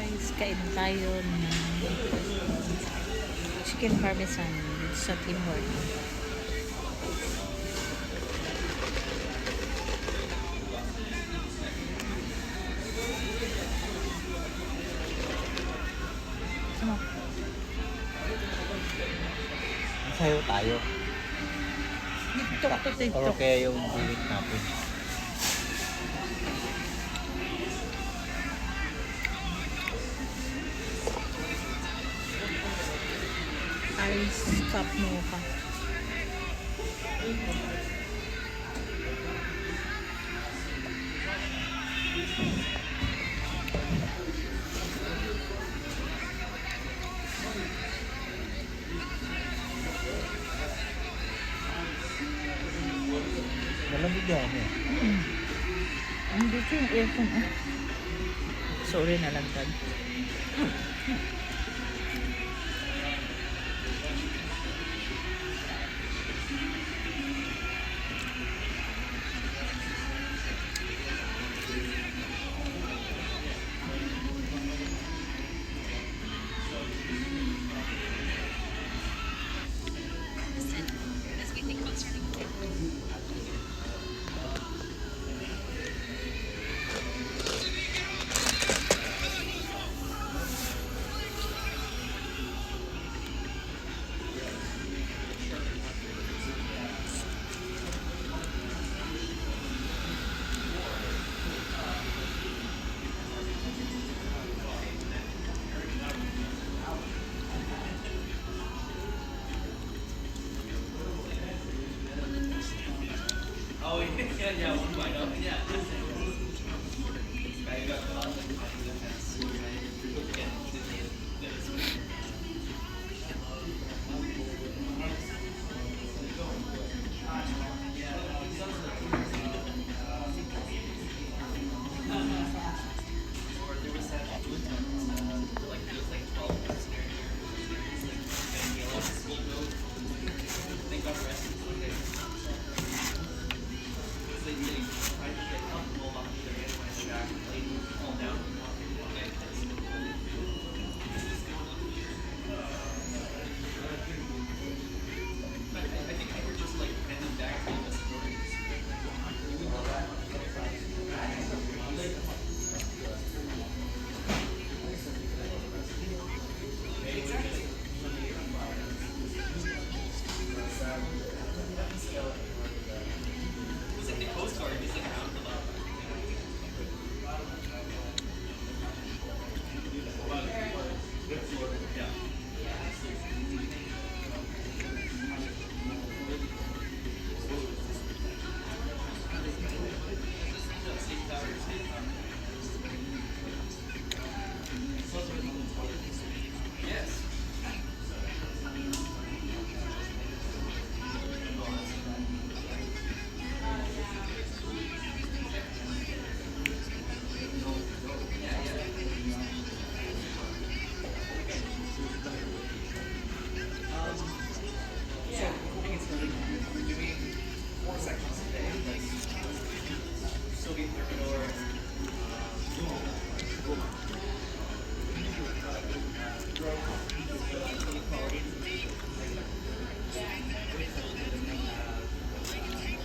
guys, kain tayo ng chicken parmesan dito sa Tim Hortons. Ano? Sayo tayo. TikTok to TikTok. Or kaya yung buwit natin. Ice cup mocha. Malamig ako. Andito yung aircon. Ah. Sorry, nalagdag. Oh, yeah, 1.0, yeah.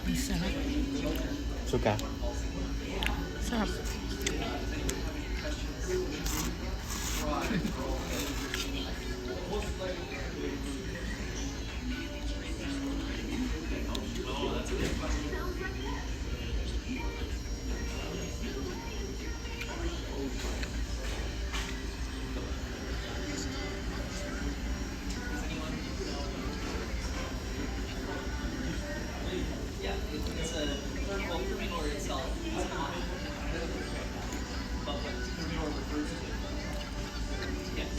Ang sarap. Suka. Sarap. Yeah, it's a Terminor itself. But what Terminor refers to. Yes.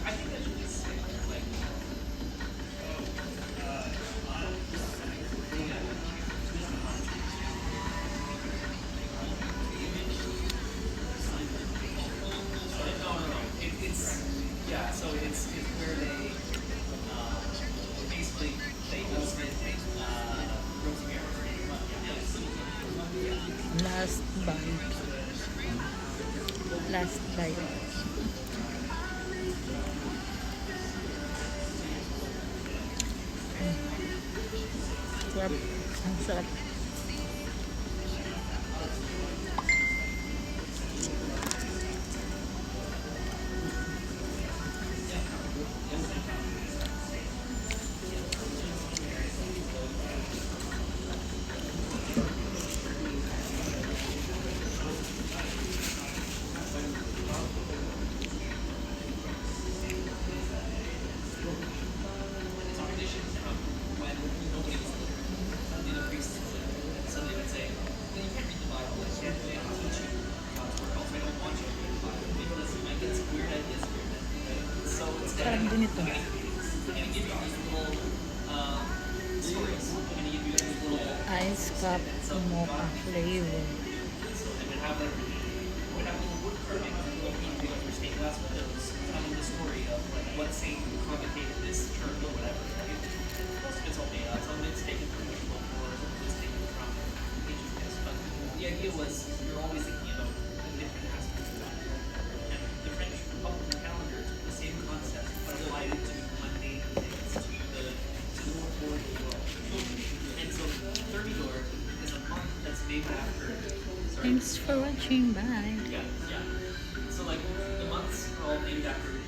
I think that should be sick. Like, no. It's yeah. So it's where they Last bite. Last bite. Sarap. Ang sarap. Sarap din ito. Ice cup mocha flavor. The idea was you're always thinking about a different aspect of life. And the French Republican calendar took the same concept but applied it to mundane things, to the more boring world. And so Thermidor is a month that's named after. Sorry. Thanks for watching. Bye. Yeah, yeah. So like the months are all named after